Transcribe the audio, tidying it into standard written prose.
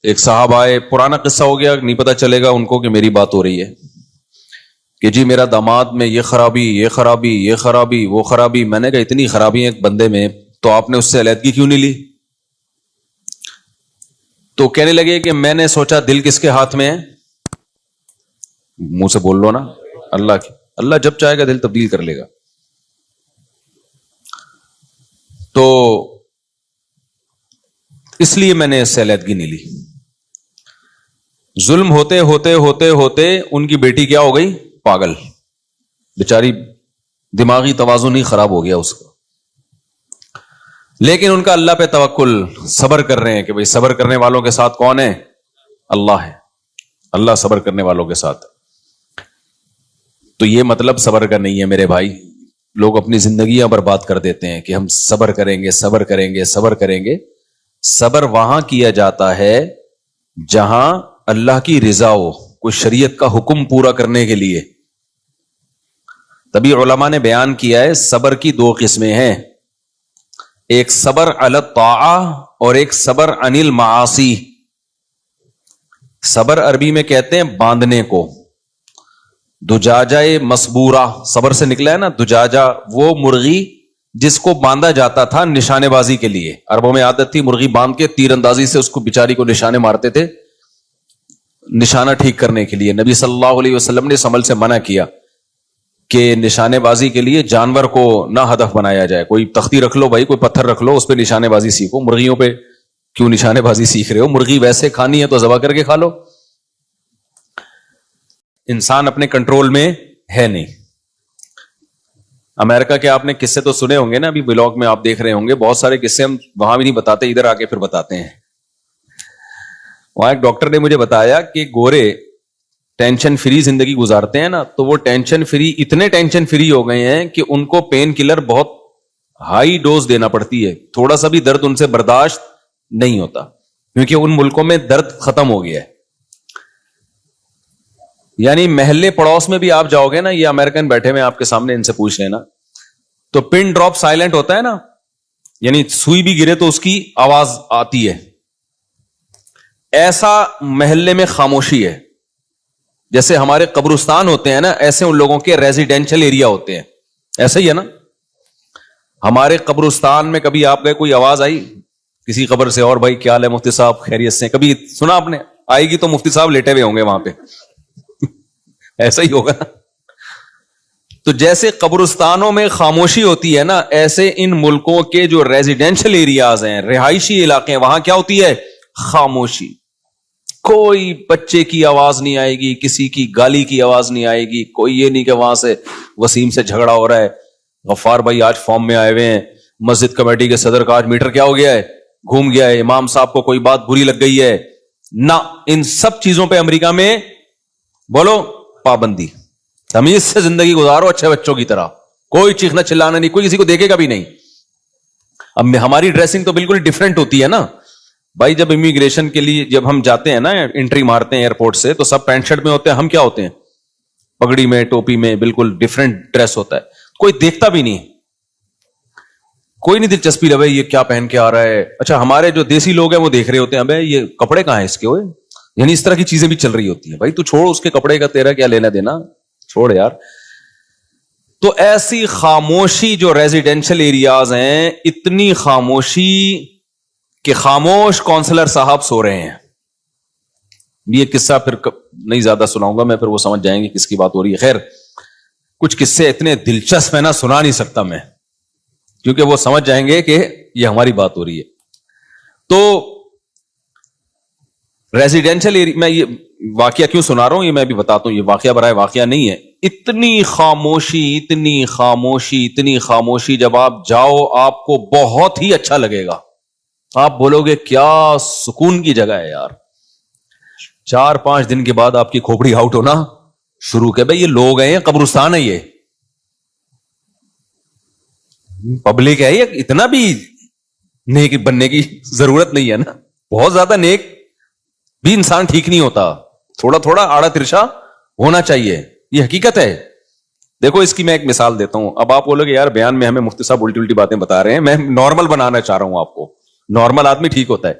ایک صاحب آئے, پرانا قصہ ہو گیا, نہیں پتا چلے گا ان کو کہ میری بات ہو رہی ہے, کہ جی میرا داماد میں یہ خرابی, یہ خرابی, یہ خرابی, وہ خرابی. میں نے کہا اتنی خرابی ہے ایک بندے میں, تو آپ نے اس سے علیحدگی کیوں نہیں لی؟ تو کہنے لگے کہ میں نے سوچا دل کس کے ہاتھ میں ہے. منہ سے بول لو نا, اللہ کی. اللہ جب چاہے گا دل تبدیل کر لے گا. تو اس لیے میں نے اس سے علیحدگی نہیں لی. ظلم ہوتے ہوتے ہوتے ہوتے ان کی بیٹی کیا ہو گئی؟ پاگل. بیچاری دماغی توازن ہی خراب ہو گیا اس کا. لیکن ان کا اللہ پہ توکل, صبر کر رہے ہیں کہ بھئی صبر کرنے والوں کے ساتھ کون ہے؟ اللہ ہے. اللہ صبر کرنے والوں کے ساتھ. تو یہ مطلب صبر کا نہیں ہے میرے بھائی. لوگ اپنی زندگیاں برباد کر دیتے ہیں کہ ہم صبر کریں گے, صبر کریں گے, صبر کریں گے. صبر وہاں کیا جاتا ہے جہاں اللہ کی رضا ہو, کوئی شریعت کا حکم پورا کرنے کے لیے. تبھی علماء نے بیان کیا ہے صبر کی دو قسمیں ہیں, ایک صبر علی الطاعہ اور ایک صبر عن المعاصی. صبر عربی میں کہتے ہیں باندھنے کو. دجاجہ مسبورہ صبر سے نکلا ہے نا. دجاجہ وہ مرغی جس کو باندھا جاتا تھا نشانے بازی کے لیے. عربوں میں عادت تھی مرغی باندھ کے تیر اندازی سے اس کو بیچاری کو نشانے مارتے تھے, نشانہ ٹھیک کرنے کے لیے. نبی صلی اللہ علیہ وسلم نے اس عمل سے منع کیا کہ نشانے بازی کے لیے جانور کو نہ ہدف بنایا جائے. کوئی تختی رکھ لو بھائی, کوئی پتھر رکھ لو, اس پہ نشانے بازی سیکھو. مرغیوں پہ کیوں نشانے بازی سیکھ رہے ہو؟ مرغی ویسے کھانی ہے تو ذبح کر کے کھا لو. انسان اپنے کنٹرول میں ہے نہیں. امریکہ کے آپ نے قصے تو سنے ہوں گے نا, ابھی بلاگ میں آپ دیکھ رہے ہوں گے, بہت سارے قصے ہم وہاں بھی نہیں بتاتے, ادھر آ کے پھر بتاتے ہیں. وہاں ایک ڈاکٹر نے مجھے بتایا کہ گورے ٹینشن فری زندگی گزارتے ہیں نا, تو وہ ٹینشن فری, اتنے ٹینشن فری ہو گئے ہیں کہ ان کو پین کلر بہت ہائی ڈوز دینا پڑتی ہے. تھوڑا سا بھی درد ان سے برداشت نہیں ہوتا, کیونکہ ان ملکوں میں درد ختم ہو گیا ہے. یعنی محلے پڑوس میں بھی آپ جاؤ گے نا, یہ امریکن بیٹھے ہوئے آپ کے سامنے, ان سے پوچھ لینا, تو پن ڈراپ سائلنٹ ہوتا ہے نا, یعنی سوئی بھی گرے تو اس کی آواز آتی ہے. ایسا محلے میں خاموشی ہے. جیسے ہمارے قبرستان ہوتے ہیں نا, ایسے ان لوگوں کے ریزیڈینشل ایریا ہوتے ہیں. ایسا ہی ہے نا. ہمارے قبرستان میں کبھی آپ گئے, کوئی آواز آئی کسی قبر سے, اور بھائی کیا حال ہے مفتی صاحب, خیریت سے؟ کبھی سنا آپ نے؟ آئے گی تو مفتی صاحب لیٹے ہوئے ہوں گے وہاں پہ. ایسا ہی ہوگا نا. تو جیسے قبرستانوں میں خاموشی ہوتی ہے نا, ایسے ان ملکوں کے جو ریزیڈینشل ایریاز ہیں, رہائشی علاقے ہیں, وہاں کیا ہوتی ہے؟ خاموشی. کوئی بچے کی آواز نہیں آئے گی, کسی کی گالی کی آواز نہیں آئے گی, کوئی یہ نہیں کہ وہاں سے وسیم سے جھگڑا ہو رہا ہے, غفار بھائی آج فارم میں آئے ہوئے ہیں, مسجد کمیٹی کے صدر کا آج میٹر کیا ہو گیا ہے, گھوم گیا ہے, امام صاحب کو کوئی بات بری لگ گئی ہے. نہ, ان سب چیزوں پہ امریکہ میں بولو پابندی. تمیز سے زندگی گزارو اچھے بچوں کی طرح, کوئی چیخنا چلانا نہیں, کوئی کسی کو دیکھے گا بھی نہیں. اب ہماری ڈریسنگ تو بالکل ڈیفرنٹ ہوتی ہے نا بھائی. جب امیگریشن کے لیے جب ہم جاتے ہیں نا, انٹری مارتے ہیں ایئرپورٹ سے, تو سب پینٹ شرٹ میں ہوتے ہیں, ہم کیا ہوتے ہیں؟ پگڑی میں, ٹوپی میں, بالکل ڈیفرنٹ ڈریس ہوتا ہے. کوئی دیکھتا بھی نہیں, کوئی نہیں دلچسپی لے یہ کیا پہن کے آ رہا ہے. اچھا ہمارے جو دیسی لوگ ہیں وہ دیکھ رہے ہوتے ہیں, ابے یہ کپڑے کہاں ہیں اس کے ہوئے, یعنی اس طرح کی چیزیں بھی چل رہی ہوتی ہیں. بھائی تو چھوڑ اس کے کپڑے کا, تیرا کیا لینا دینا, چھوڑ یار. تو ایسی خاموشی جو ریزیڈینشل ایریاز ہیں, اتنی خاموشی کہ خاموش کونسلر صاحب سو رہے ہیں. یہ قصہ پھر نہیں زیادہ سناؤں گا میں, پھر وہ سمجھ جائیں گے کس کی بات ہو رہی ہے. خیر, کچھ قصے اتنے دلچسپ ہیں نا, سنا نہیں سکتا میں, کیونکہ وہ سمجھ جائیں گے کہ یہ ہماری بات ہو رہی ہے. تو ریزیڈینشل ایریا میں یہ واقعہ کیوں سنا رہا ہوں, یہ میں بھی بتاتا ہوں. یہ واقعہ برائے واقعہ نہیں ہے. اتنی خاموشی, اتنی خاموشی, اتنی خاموشی, جب آپ جاؤ آپ کو بہت ہی اچھا لگے گا. آپ بولو گے کیا سکون کی جگہ ہے یار. 4-5 دن کے بعد آپ کی کھوپڑی آؤٹ ہونا شروع کہ بھائی یہ لوگ ہیں, قبرستان ہے, یہ پبلک ہے, یہ اتنا بھی نیک بننے کی ضرورت نہیں ہے نا. بہت زیادہ نیک بھی انسان ٹھیک نہیں ہوتا, تھوڑا تھوڑا آڑا ترشا ہونا چاہیے, یہ حقیقت ہے. دیکھو اس کی میں ایک مثال دیتا ہوں. اب آپ بولو گے یار بیان میں ہمیں مفتی صاحب الٹی الٹی باتیں بتا رہے ہیں. میں نارمل بنانا چاہ رہا ہوں آپ کو. نارمل آدمی ٹھیک ہوتا ہے.